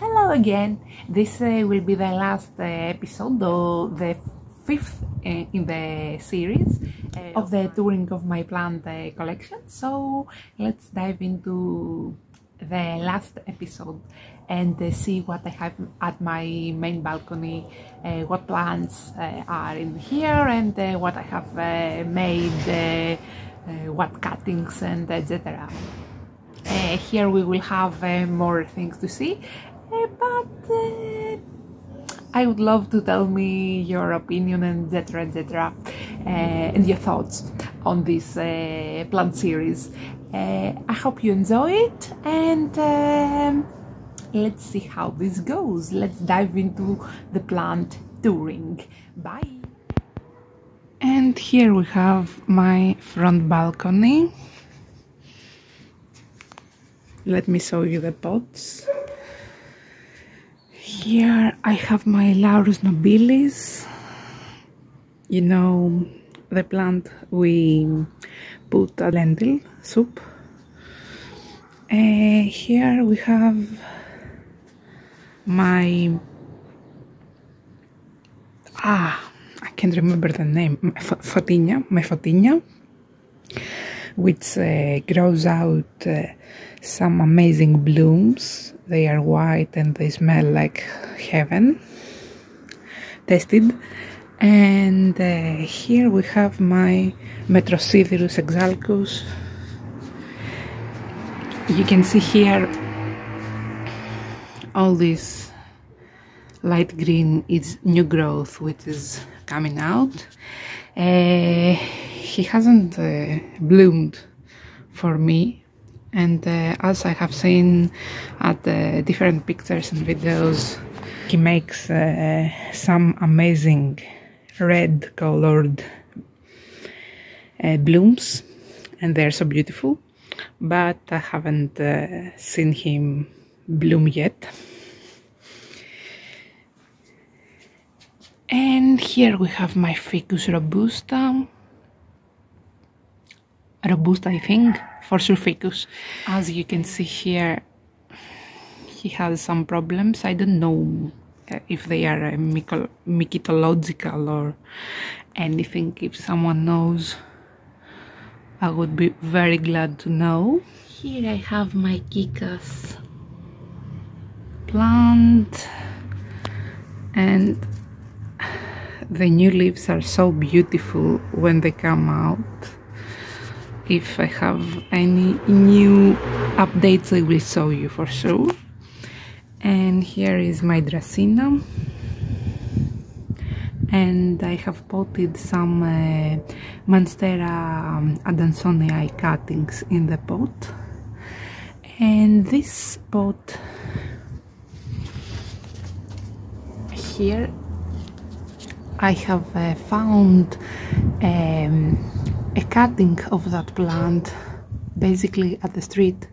Hello again. This will be the last episode, or the fifth in the series of the touring of my plant collection. So let's dive into the last episode and see what I have at my main balcony, what plants are in here, and what I have made, what cuttings and etc. Here we will have more things to see, but I would love to tell me your opinion and etc and your thoughts on this plant series. I hope you enjoy it, and let's see how this goes. Let's dive into the plant touring. Bye! And here we have my front balcony. Let me show you the pots. Here I have my Laurus nobilis. You know, the plant we put a lentil soup. Here we have my I can't remember the name, my Fotinia, which grows out some amazing blooms. They are white and they smell like heaven. Tasted. And here we have my Metrosiderus exalcus. You can see here all this light green is new growth which is coming out. He hasn't bloomed for me, and as I have seen at different pictures and videos, he makes some amazing red colored blooms, and they're so beautiful, but I haven't seen him bloom yet. And here we have my Ficus robusta. I think, for sure Ficus. As you can see here, he has some problems. I don't know if they are mycological or anything. If someone knows, I would be very glad to know. Here I have my Kikas plant, and the new leaves are so beautiful when they come out. If I have any new updates, I will show you for sure. And here is my Dracena, and I have potted some Monstera adansonii cuttings in the pot. And this pot here, I have found a cutting of that plant basically at the street,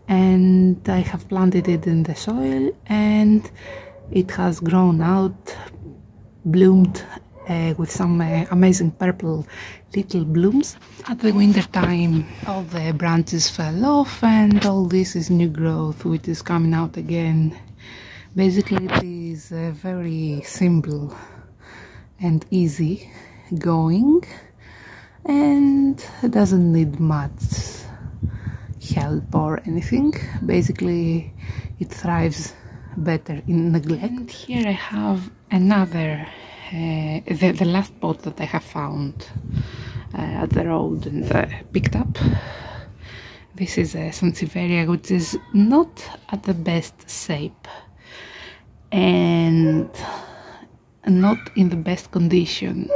and I have planted it in the soil, and it has grown out, bloomed with some amazing purple little blooms. At the winter time all the branches fell off, and all this is new growth which is coming out again. Basically it is very simple and easy going, and it doesn't need much help or anything. Basically it thrives better in neglect. And here I have another, the last pot that I have found at the road and picked up. This is a Sansevieria which is not at the best shape and not in the best condition,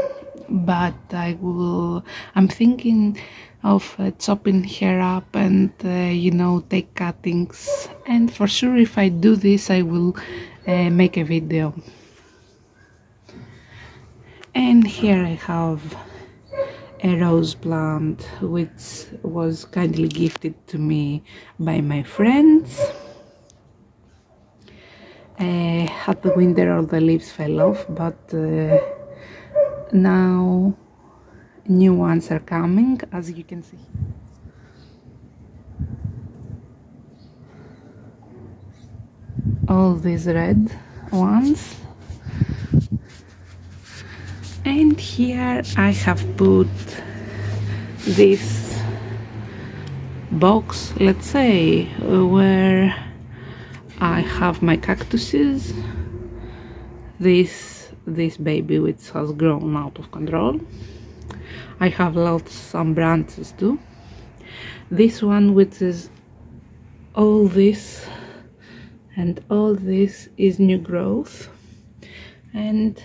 but I'm thinking of chopping her up and you know, take cuttings, and for sure if I do this I will make a video. And here I have a rose plant which was kindly gifted to me by my friends. At the winter all the leaves fell off, but now new ones are coming, as you can see. all these red ones. And here I have put this box, let's say, where I have my cactuses. This baby which has grown out of control. I have lost some branches too. This one which is all this and all this is new growth, and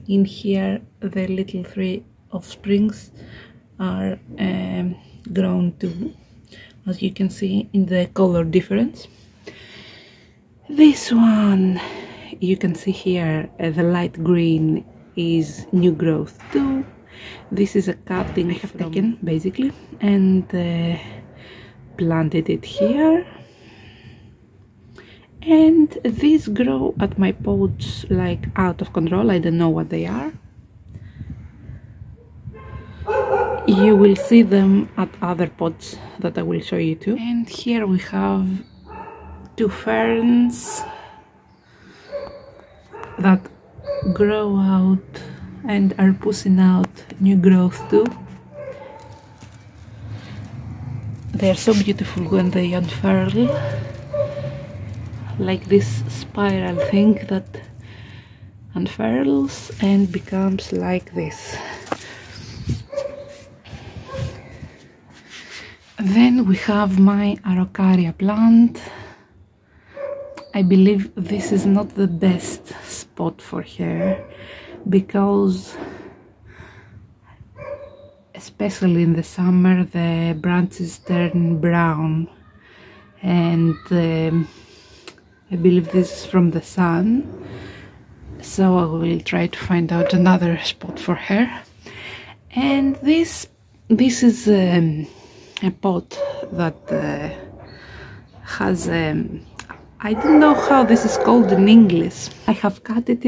in here the little 3 offsprings are grown too, as you can see in the color difference. This one, you can see here, the light green is new growth too. This is a cutting I have taken basically and planted it here. And these grow at my pots like out of control. I don't know what they are. You will see them at other pots that I will show you too. And here we have 2 ferns that grow out and are pushing out new growth too. They are so beautiful when they unfurl, like this spiral thing that unfurls and becomes like this. Then we have my araucaria plant. I believe this is not the best spot for her because especially in the summer the branches turn brown, and I believe this is from the sun, so I will try to find out another spot for her. And this is a pot that has I don't know how this is called in English. I have cut it,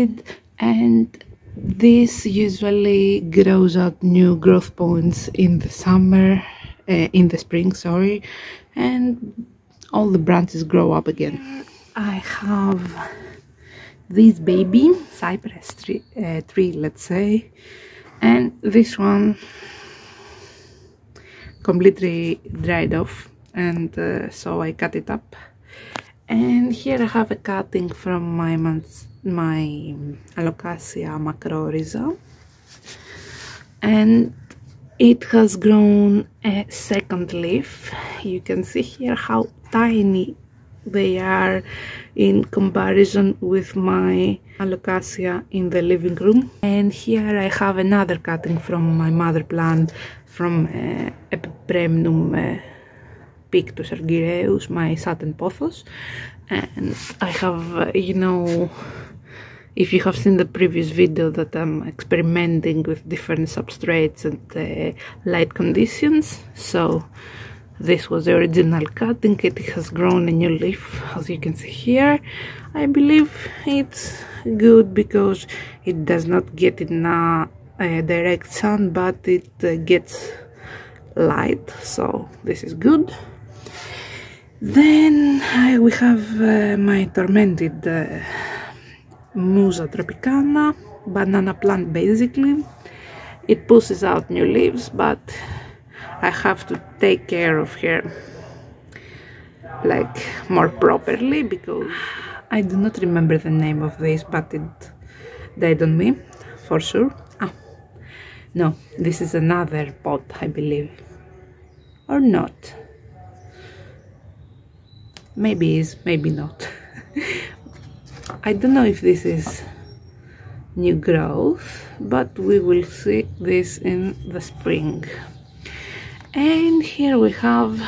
and this usually grows out new growth points in the summer, in the spring, sorry, and all the branches grow up again. I have this baby cypress tree, let's say, and this one completely dried off, and so I cut it up. And here I have a cutting from my Alocasia macrorhiza, and it has grown a second leaf. You can see here how tiny they are in comparison with my Alocasia in the living room. And here I have another cutting from my mother plant, from Epipremnum Pictus argyreus, my satin pothos. And I have, you know, if you have seen the previous video, that I'm experimenting with different substrates and light conditions, so this was the original cutting. It has grown a new leaf, as you can see here. I believe it's good because it does not get in direct sun, but it gets light, so this is good. Then we have my tormented Musa tropicana banana plant. Basically it pushes out new leaves, but I have to take care of her like more properly because I do not remember the name of this, but it died on me for sure. No, this is another pot, I believe, or not. Maybe is, maybe not. I don't know if this is new growth, but we will see this in the spring. And here we have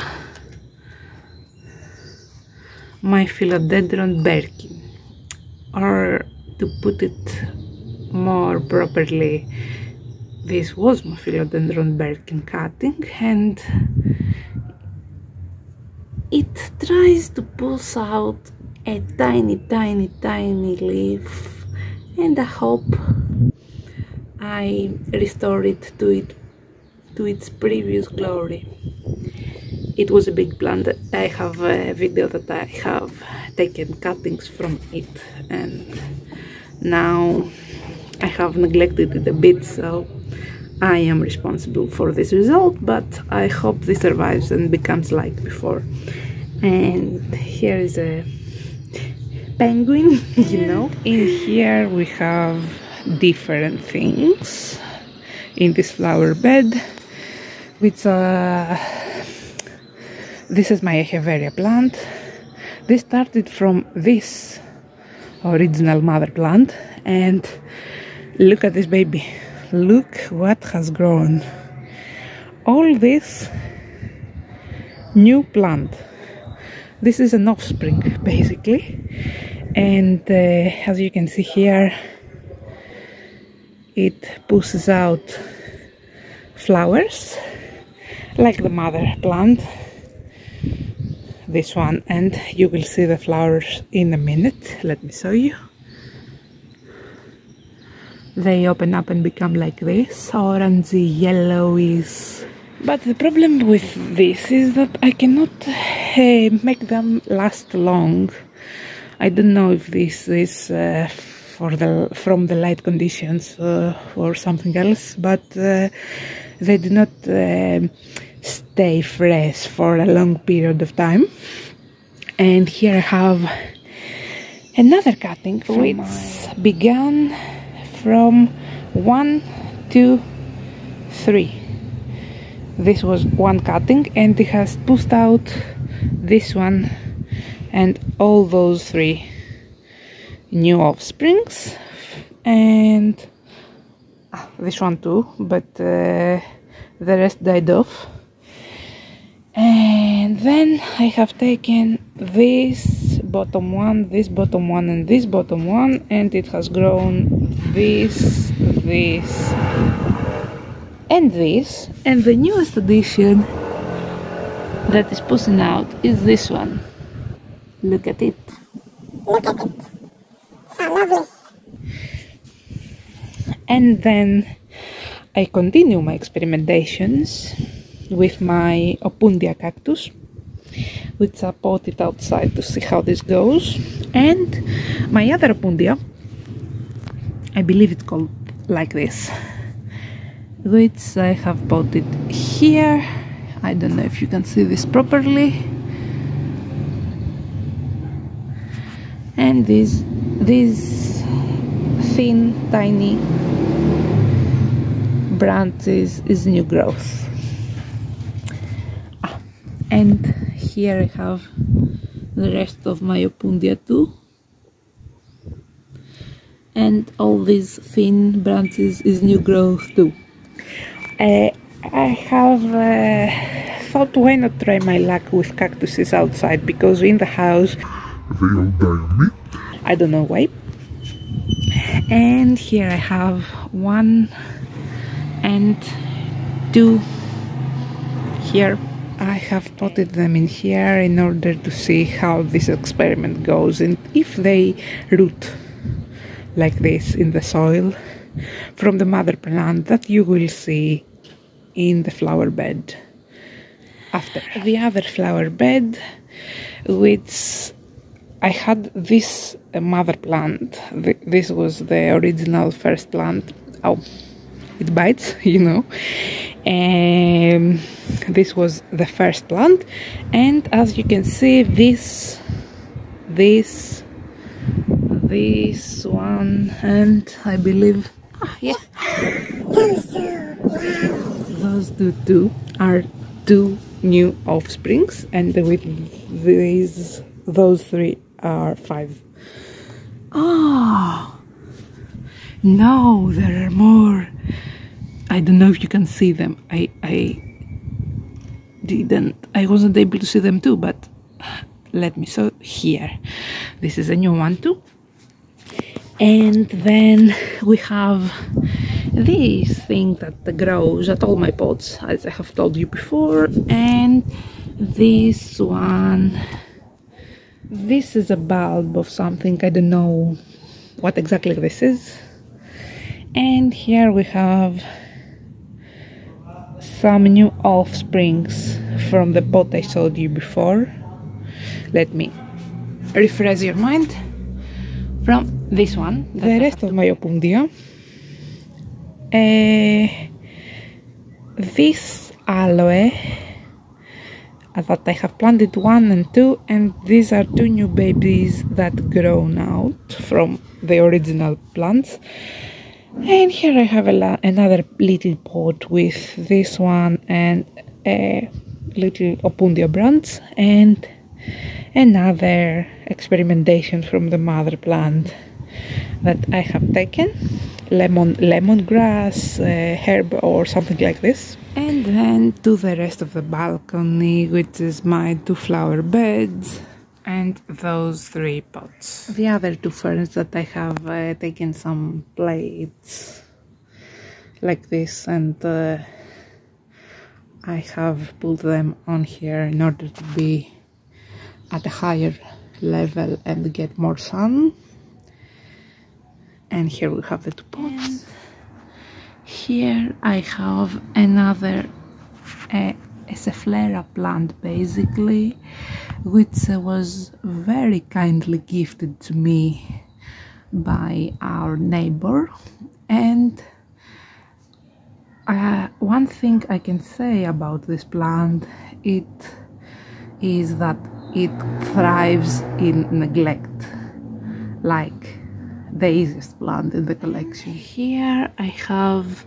my philodendron Birkin, or to put it more properly, this was my philodendron Birkin cutting, and it tries to push out a tiny leaf, and I hope I restore it to its previous glory. It was a big plant. I have a video that I have taken cuttings from it, and now I have neglected it a bit, so I am responsible for this result, but I hope this survives and becomes like before. And here is a penguin, you know. In here we have different things in this flower bed, which this is my Echeveria plant. This started from this original mother plant, and look at this baby. Look what has grown. All this new plant. This is an offspring basically, and as you can see here, it pushes out flowers like the mother plant, this one, and you will see the flowers in a minute. Let me show you. They open up and become like this, orangey, yellowish. But the problem with this is that I cannot make them last long. I don't know if this is from the light conditions or something else, but they do not stay fresh for a long period of time. And here I have another cutting which began from 1, 2, 3. This was one cutting, and it has pushed out this one and all those 3 new offsprings, and this one too, but the rest died off. And then I have taken this bottom one, this bottom one, and this bottom one, and it has grown this, this, and this. And the newest addition that is pushing out is this one. Look at it. Look at it. So lovely. And then I continue my experimentations with my Opuntia cactus, which I potted outside to see how this goes. And my other Opuntia, I believe it's called like this, which I have potted here. I don't know if you can see this properly. And these thin, tiny branches is new growth. And here I have the rest of my Opuntia too. And all these thin branches is new growth too. I have thought, why not try my luck with cactuses outside, because in the house they all die on me. I don't know why. And here I have 1 and 2 here. I have potted them in here in order to see how this experiment goes, and if they root like this in the soil from the mother plant that you will see in the flower bed after. The other flower bed, which I had this mother plant, this was the original first plant. Oh, it bites, you know. This was the first plant, and as you can see, this one, and I believe, those two are 2 new offsprings, and with those 3 are 5. Oh no, there are more. I don't know if you can see them. I wasn't able to see them too, but let me show here. This is a new one too. And then we have this thing that grows at all my pots, as I have told you before, and this one. This is a bulb of something, I don't know what exactly this is. And here we have some new offsprings from the pot I showed you before. Let me refresh your mind. From this one, the rest of my opuntia. This aloe that I have planted 1 and 2, and these are 2 new babies that grown out from the original plants. And here I have another little pot with this one and a little opuntia branch and another experimentation from the mother plant that I have taken, lemongrass, herb or something like this. And then to the rest of the balcony, which is my 2 flower beds and those 3 pots. The other 2 ferns that I have taken some plates like this, and I have put them on here in order to be at a higher level and get more sun. And here we have the 2 pots. And here I have another Cephalera plant, basically, which was very kindly gifted to me by our neighbor. And one thing I can say about this plant is that it thrives in neglect, like the easiest plant in the collection. Here I have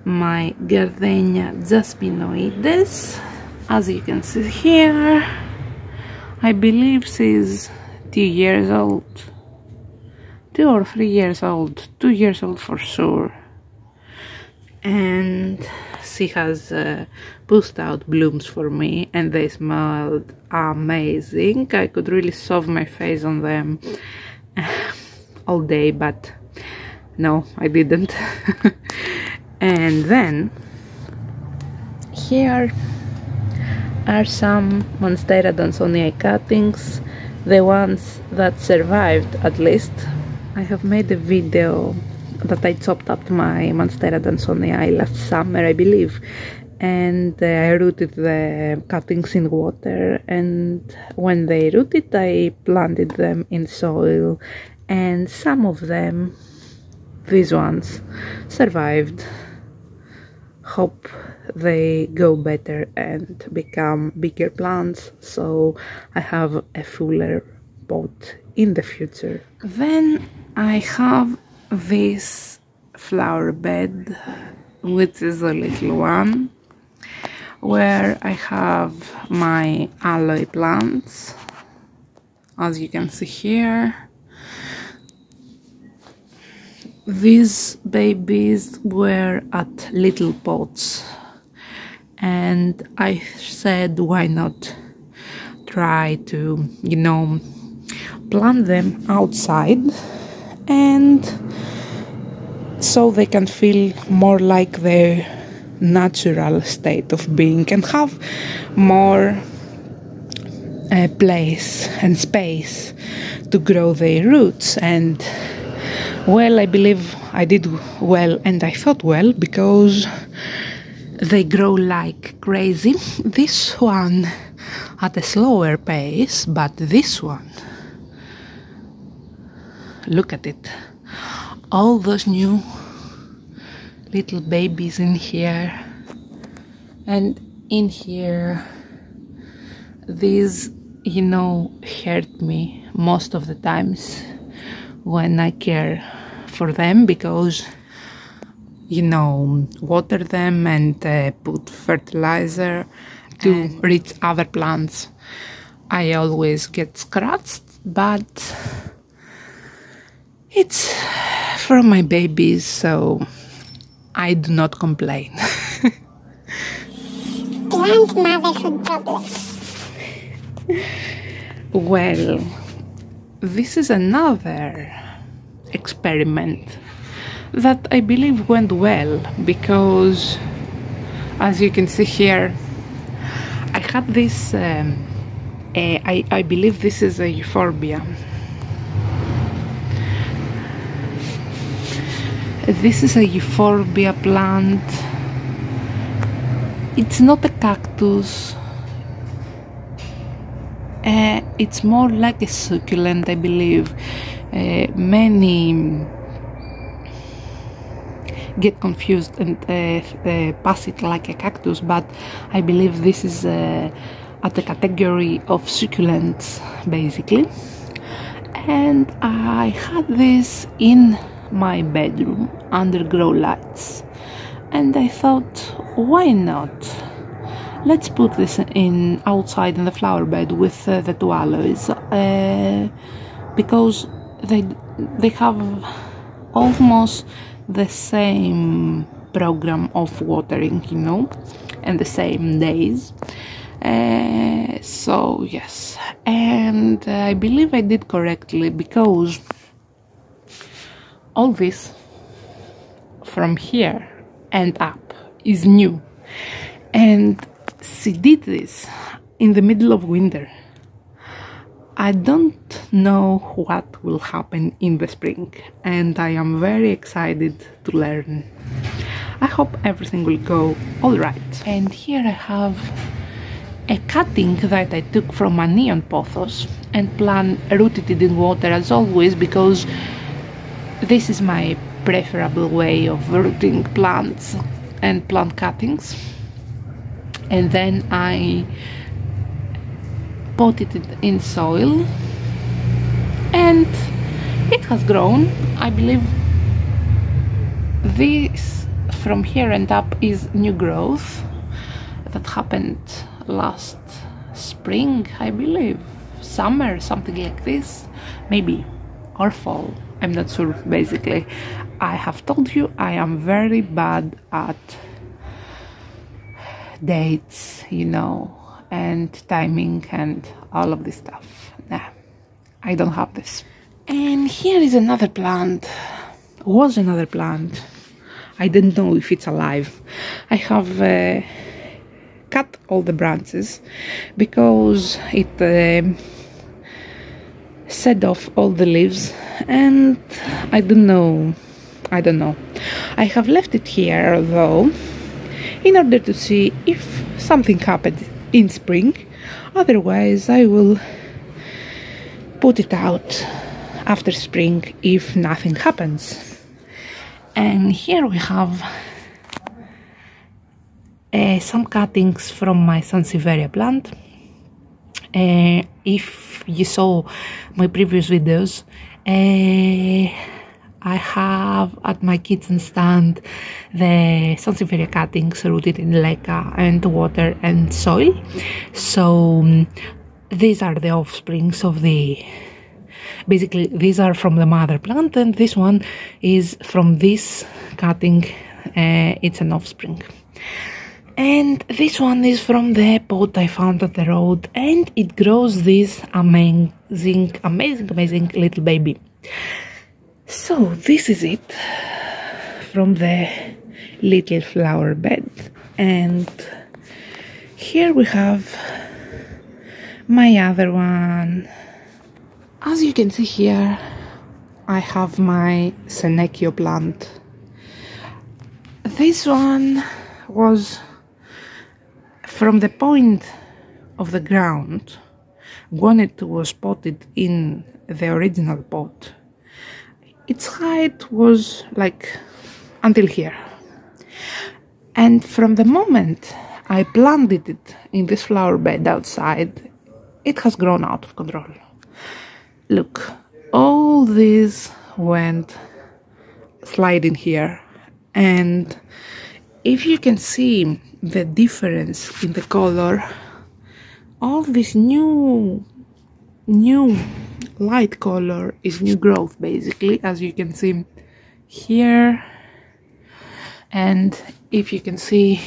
my Gardenia Jaspinoides. As you can see here, I believe she's 2 years old, 2 or 3 years old, 2 years old for sure. And she has pushed out blooms for me, and they smelled amazing. I could really shove my face on them all day, but no, I didn't. And then here are some Monstera Dansonii cuttings, the ones that survived at least. I have made a video that I chopped up my Monstera Dansonii last summer, I believe, and I rooted the cuttings in water, and when they rooted I planted them in soil, and some of them, these ones, survived. Hope they go better and become bigger plants, so I have a fuller pot in the future. Then I have this flower bed, which is a little one, where I have my aloe plants, as you can see here. These babies were at little pots, and I said, why not try to, you know, plant them outside, and so they can feel more like their natural state of being and have more place and space to grow their roots. And well, I believe I did well, and I thought well, because they grow like crazy. This one at a slower pace, but this one, look at it. All those new little babies in here, and in here, these, you know, hurt me most of the times when I care for them, because, you know, water them and put fertilizer to reach other plants. I always get scratched, but it's from my babies, so I do not complain. Grandmotherhood problems. Well, this is another experiment that I believe went well, because as you can see here, I had this, I believe this is a euphorbia. This is a euphorbia plant. It's not a cactus, It's more like a succulent, I believe. Many get confused and pass it like a cactus, but I believe this is at the category of succulents, basically. And I had this in my bedroom under grow lights, and I thought, why not? Let's put this in outside in the flower bed with the two aloes, because they have almost the same program of watering, you know, and the same days. So yes, and I believe I did correctly, because all this from here and up is new, and she did this in the middle of winter. I don't know what will happen in the spring, and I am very excited to learn. I hope everything will go all right. And here I have a cutting that I took from a neon pothos and rooted it in water as always, because this is my preferable way of rooting plants and plant cuttings. And then I potted it in soil, and it has grown. I believe this from here and up is new growth that happened last spring, I believe, summer, something like this, maybe, or fall, I'm not sure. Basically, I have told you I am very bad at dates, you know, and timing and all of this stuff. Nah, I don't have this. And here is another plant, was another plant. I don't know if it's alive. I have cut all the branches because it set off all the leaves, and I don't know. I have left it here though, in order to see if something happened in spring. Otherwise I will put it out after spring if nothing happens. And here we have some cuttings from my Sansevieria plant. If you saw my previous videos, I have at my kitchen stand the Sansevieria cuttings rooted in leca and water and soil. So these are the offsprings of the, basically these are from the mother plant, and this one is from this cutting. It's an offspring. And this one is from the pot I found at the road, and it grows this amazing little baby. So this is it from the little flower bed. And here we have my other one. As you can see here, I have my Senecchio plant. This one was from the point of the ground when it was potted in the original pot. Its height was like until here, and from the moment I planted it in this flower bed outside, it has grown out of control. Look, all this went sliding here, and if you can see the difference in the color, all this new light color is new growth, basically, as you can see here. And if you can see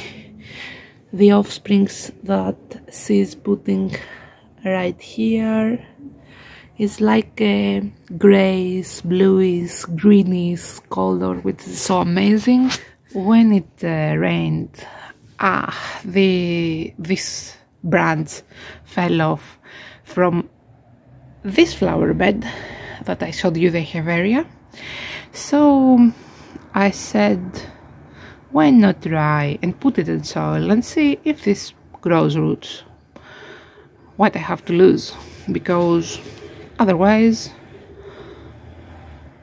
the offsprings that she's putting right here, it's like a grayish, bluish, greenish color, which is so amazing. When it rained, this branch fell off from this flower bed that I showed you, the Hellooooo. So I said, why not try and put it in soil and see if this grows roots. What I have to lose. because otherwise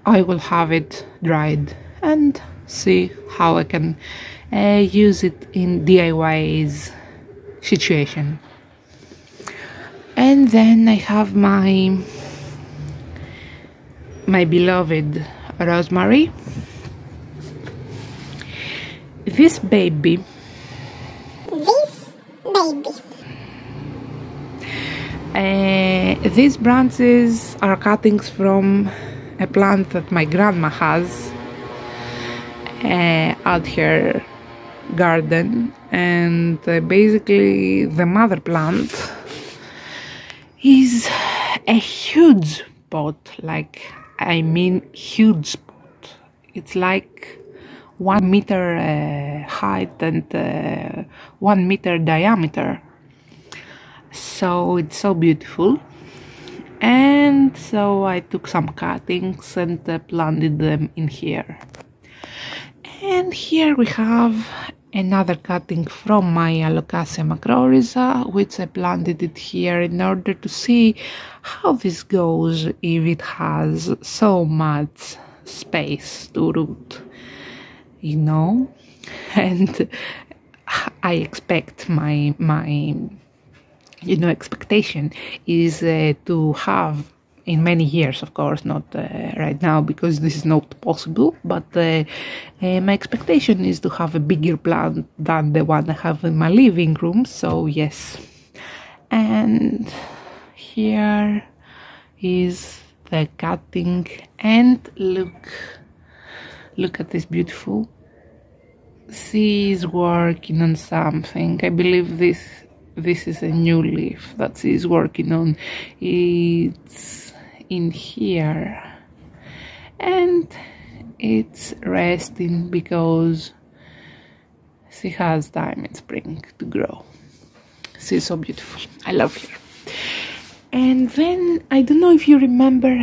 I will have it dried and see how I can use it in DIY's situation. And then I have my beloved rosemary. This baby. These branches are cuttings from a plant that my grandma has at her garden, and basically the mother plant is a huge pot, like I mean huge pot. It's like 1 meter height and 1 meter diameter. So it's so beautiful. And so I took some cuttings and planted them in here. And here we have another cutting from my Alocasia macrorhiza, which I planted it here in order to see how this goes if it has so much space to root, you know. And I expect my expectation is to have in many years, of course, not right now because this is not possible, but my expectation is to have a bigger plant than the one I have in my living room. So yes, and here is the cutting, and look at this beautiful. She is working on something. I believe this is a new leaf that she is working on. It's in here and it's resting because she has time in spring to grow. She's so beautiful. I love her. And then I don't know if you remember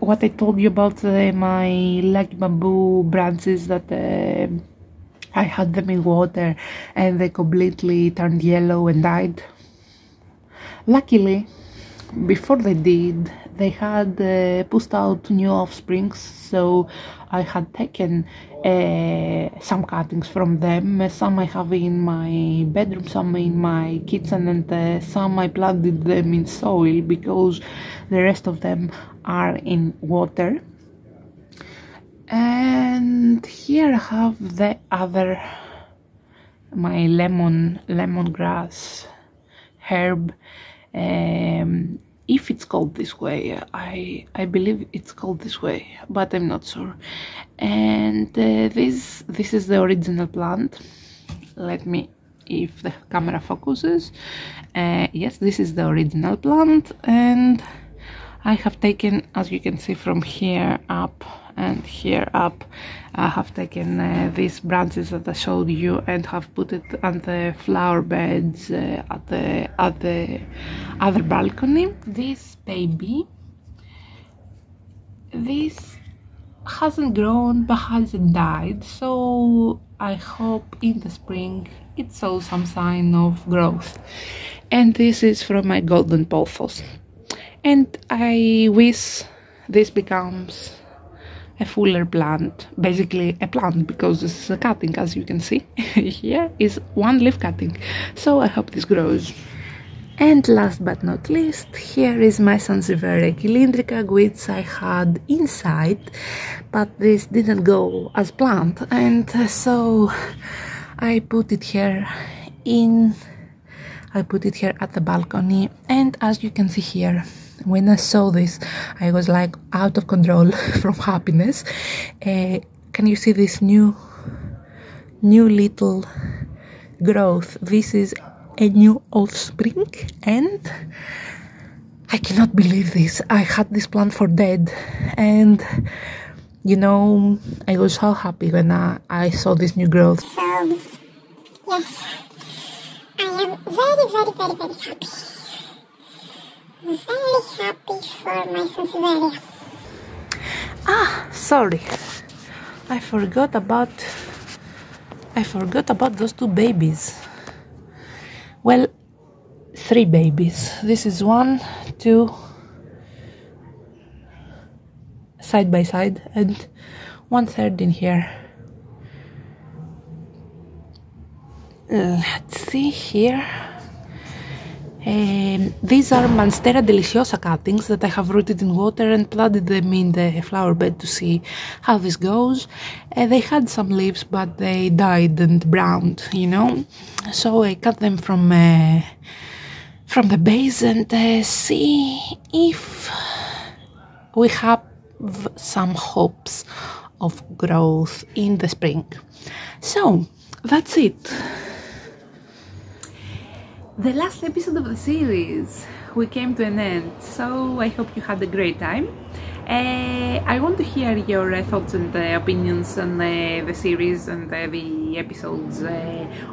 what I told you about my lucky bamboo branches that I had them in water and they completely turned yellow and died. Luckily, before they did, they had pushed out new offsprings, so I had taken some cuttings from them. Some I have in my bedroom, some in my kitchen, and some I planted them in soil because the rest of them are in water. And here I have the other, my lemongrass herb. If it's called this way, I believe it's called this way, but I'm not sure. And this is the original plant. Let me, if the camera focuses, yes, this is the original plant, and I have taken, as you can see, from here up and here up, I have taken these branches that I showed you and have put it on the flower beds at the other balcony. This baby, this hasn't grown but hasn't died, so I hope in the spring it shows some sign of growth. And this is from my golden pothos, and I wish this becomes a fuller plant, basically a plant, because this is a cutting, as you can see. Here is one leaf cutting, so I hope this grows. And last but not least, here is my Sansevieria cylindrica, which I had inside, but this didn't go as planned, and so I put it here at the balcony. And as you can see here, when I saw this, I was like out of control from happiness. Can you see this new little growth? This is a new offspring, and I cannot believe this. I had this plant for dead, and you know, I was so happy when I saw this new growth. So, yes, I am very happy. Very happy for my Sansevieria. Sorry, I forgot about those two babies. Well, 3 babies. This is 1, two side by side and 1/3 in here. Let's see here. These are Monstera deliciosa cuttings that I have rooted in water and planted them in the flower bed to see how this goes. They had some leaves, but they died and browned, you know. So I cut them from the base and see if we have some hopes of growth in the spring. So that's it. The last episode of the series, we came to an end, so I hope you had a great time. I want to hear your thoughts and opinions on the series and the episodes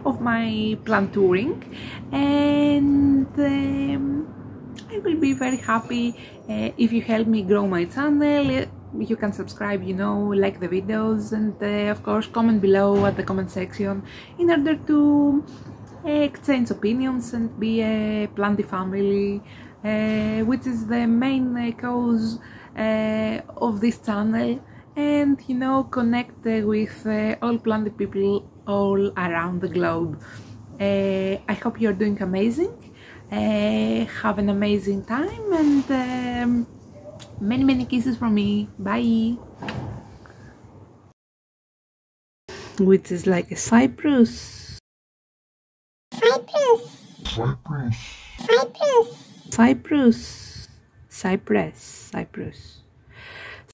of my plant touring, and I will be very happy if you help me grow my channel. You can subscribe, you know, like the videos, and of course comment below at the comment section in order to exchange opinions and be a planty family, which is the main cause of this channel, and you know, connect with all planty people all around the globe. I hope you're doing amazing. Have an amazing time, and many kisses from me. Bye. Which is like a cypress. Cypress.